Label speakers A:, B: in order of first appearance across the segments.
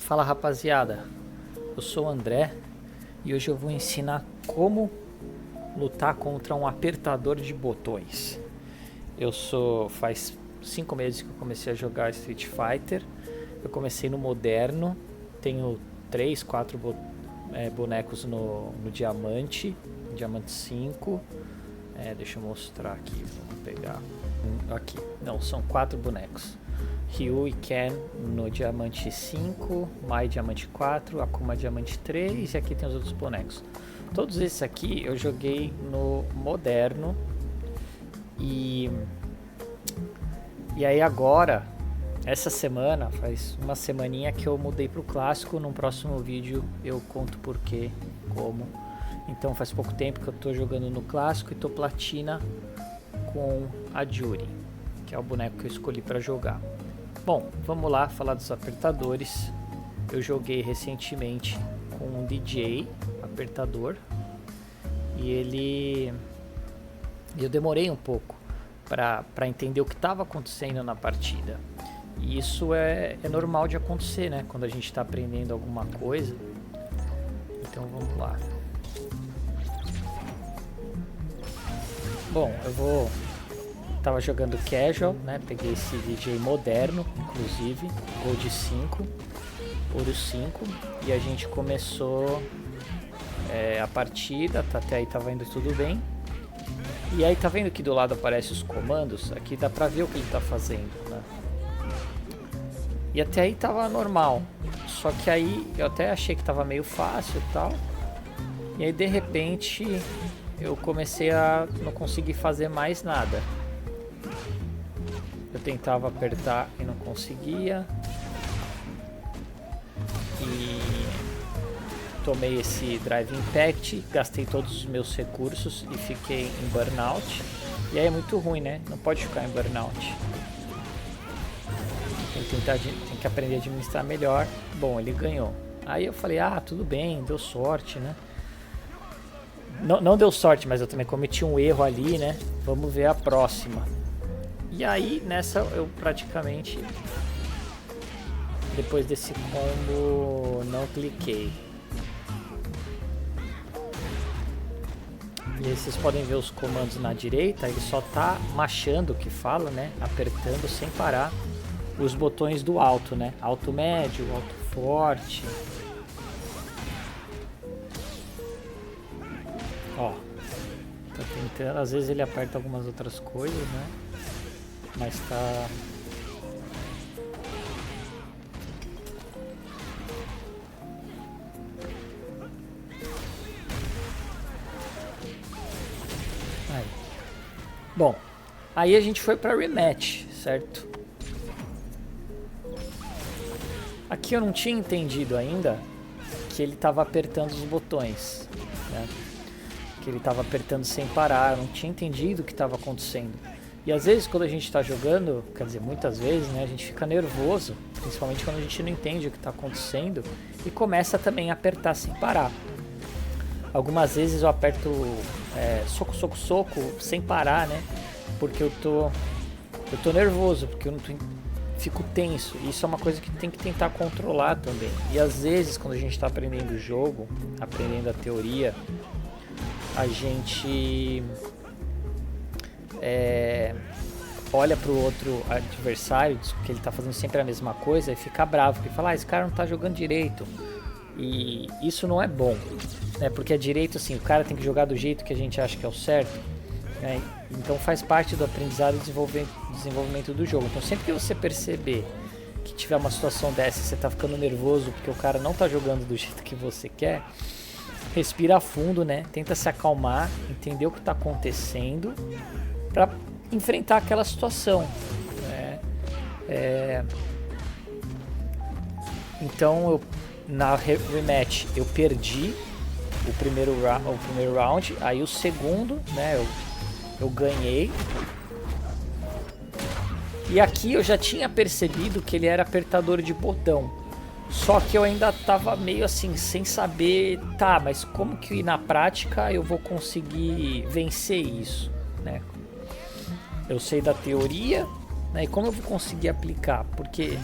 A: Fala rapaziada, eu sou o André e hoje eu vou ensinar como lutar contra um apertador de botões. Faz 5 meses que eu comecei a jogar Street Fighter. Eu comecei no moderno, tenho 3, 4 bonecos no diamante 5. Deixa eu mostrar aqui, vamos pegar aqui. Não, são 4 bonecos. Ryu e Ken no diamante 5, Mai diamante 4, Akuma diamante 3 e aqui tem os outros bonecos. Todos esses aqui eu joguei no moderno e aí agora, essa semana, faz uma semaninha que eu mudei pro clássico. No próximo vídeo eu conto porquê, como. Então faz pouco tempo que eu tô jogando no clássico e tô platina com a Juri, que é o boneco que eu escolhi para jogar. Bom, vamos lá falar dos apertadores. Eu joguei recentemente com um DJ apertador e eu demorei um pouco para entender o que estava acontecendo na partida. E isso é normal de acontecer, né? Quando a gente está aprendendo alguma coisa. Então vamos lá. Bom, tava jogando casual, né? Peguei esse DJ moderno, inclusive, Gold 5, Ouro 5, e a gente começou a partida, até aí tava indo tudo bem. E aí tá vendo que do lado aparecem os comandos? Aqui dá pra ver o que ele tá fazendo, né? E até aí tava normal, só que aí eu até achei que tava meio fácil e tal, e aí de repente eu comecei a não conseguir fazer mais nada. Eu tentava apertar e não conseguia. E tomei esse Drive Impact, gastei todos os meus recursos e fiquei em burnout. E aí é muito ruim, né? Não pode ficar em burnout. Tem que aprender a administrar melhor. Bom, ele ganhou. Aí eu falei, tudo bem, deu sorte, né? Não deu sorte, mas eu também cometi um erro ali, né? Vamos ver a próxima. E aí, nessa eu praticamente, depois desse combo, não cliquei. E aí vocês podem ver os comandos na direita, ele só tá machando, que fala, né? Apertando sem parar os botões do alto, né? Alto médio, alto forte. Ó, tá tentando, às vezes ele aperta algumas outras coisas, né? Mas tá... Aí. Bom, aí a gente foi pra rematch, certo? Aqui eu não tinha entendido ainda que ele tava apertando os botões, né? Que ele tava apertando sem parar, eu não tinha entendido o que estava acontecendo. E às vezes quando a gente está jogando, quer dizer, muitas vezes, né, a gente fica nervoso, principalmente quando a gente não entende o que está acontecendo e começa também a apertar sem parar. Algumas vezes eu aperto soco, soco, soco, sem parar, né, porque eu tô nervoso, porque eu não fico tenso. E isso é uma coisa que tem que tentar controlar também. E às vezes quando a gente está aprendendo o jogo, aprendendo a teoria, a gente olha para o outro adversário, que ele está fazendo sempre a mesma coisa, e fica bravo, porque fala, esse cara não está jogando direito. E isso não é bom, né? Porque é direito assim, o cara tem que jogar do jeito que a gente acha que é o certo, né? Então faz parte do aprendizado e desenvolvimento do jogo. Então sempre que você perceber que tiver uma situação dessa, você está ficando nervoso porque o cara não está jogando do jeito que você quer, respira fundo, né? Tenta se acalmar, entender o que está acontecendo para enfrentar aquela situação, né? Então na rematch eu perdi o primeiro round, aí o segundo, né? Eu ganhei. E aqui eu já tinha percebido que ele era apertador de botão. Só que eu ainda tava meio assim, sem saber, mas como que na prática eu vou conseguir vencer isso, né? Eu sei da teoria, né? E como eu vou conseguir aplicar? Porque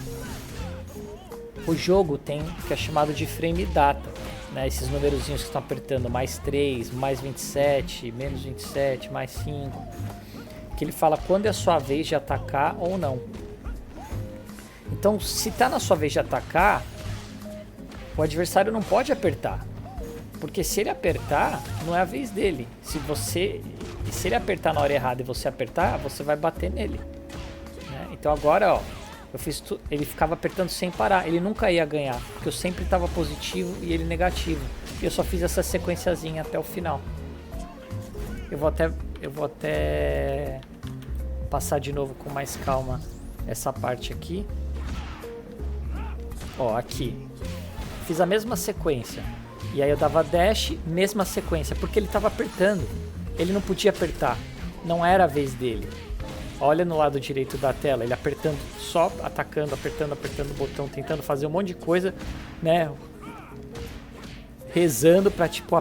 A: O jogo tem o que é chamado de frame data, né? Esses numerozinhos que estão apertando, mais 3, mais 27, menos 27, mais 5, que ele fala quando é a sua vez de atacar ou não. Então, se tá na sua vez de atacar, o adversário não pode apertar, porque se ele apertar, não é a vez dele. Se ele apertar na hora errada e você apertar, você vai bater nele, né? Então agora, ó, ele ficava apertando sem parar, ele nunca ia ganhar, porque eu sempre estava positivo e ele negativo. E eu só fiz essa sequenciazinha até o final. Eu vou até passar de novo com mais calma essa parte aqui. Ó, aqui. Fiz a mesma sequência. E aí eu dava dash, mesma sequência, porque ele estava apertando. Ele não podia apertar. Não era a vez dele. Olha no lado direito da tela, ele apertando, só atacando, apertando o botão, tentando fazer um monte de coisa, né? Rezando pra, tipo,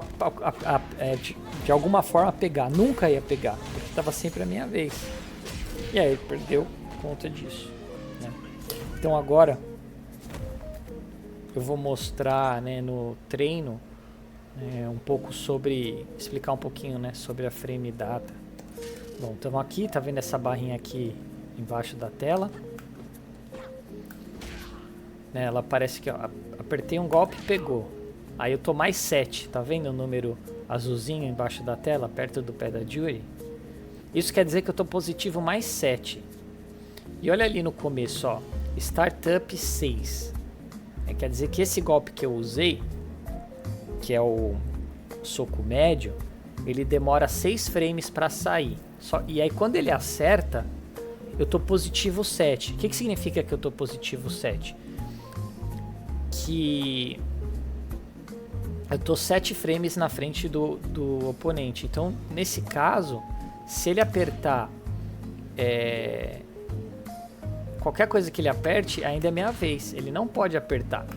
A: de alguma forma pegar. Nunca ia pegar, porque estava sempre a minha vez. E aí ele perdeu por conta disso, né? Então agora eu vou mostrar, né, no treino um pouco sobre, explicar um pouquinho, né, sobre a frame data. Bom, estamos aqui, tá vendo essa barrinha aqui embaixo da tela? Né, ela parece que, ó, apertei um golpe e pegou. Aí eu tô mais 7, tá vendo o número azulzinho embaixo da tela, perto do pé da Jury? Isso quer dizer que eu tô positivo mais 7. E olha ali no começo, ó, Startup 6. Quer dizer que esse golpe que eu usei, que é o soco médio, ele demora 6 frames para sair. E aí quando ele acerta, eu tô positivo 7. O que significa que eu tô positivo 7? Que eu tô 7 frames na frente do oponente. Então, nesse caso, se ele apertar qualquer coisa que ele aperte, ainda é minha vez. Ele não pode apertar.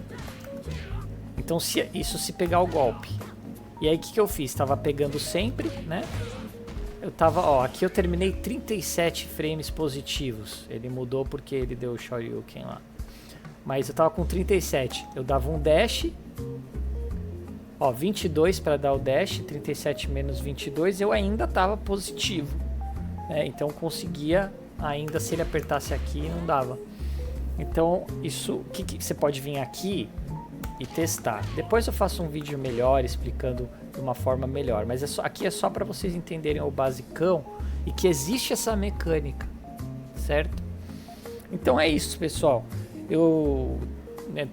A: Então, se pegar o golpe. E aí, o que eu fiz? Tava pegando sempre, né? Eu tava, ó, aqui eu terminei 37 frames positivos. Ele mudou porque ele deu o Shoryuken lá. Mas eu tava com 37. Eu dava um dash. Ó, 22 para dar o dash. 37 menos 22. Eu ainda tava positivo, né? Então, conseguia ainda, se ele apertasse aqui, não dava. Então, isso, que você pode vir aqui e testar. Depois eu faço um vídeo melhor explicando de uma forma melhor, mas aqui é só para vocês entenderem o basicão e que existe essa mecânica, certo? Então é isso, pessoal. Eu, né,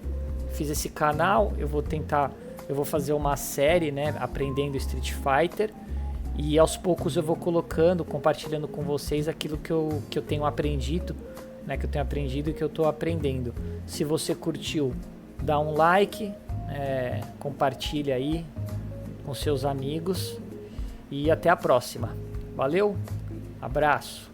A: fiz esse canal, eu vou fazer uma série, né, aprendendo Street Fighter, e aos poucos eu vou compartilhando com vocês aquilo que eu tenho aprendido, né, que eu tô aprendendo. Se você curtiu, dá um like, compartilha aí com seus amigos e até a próxima. Valeu, abraço.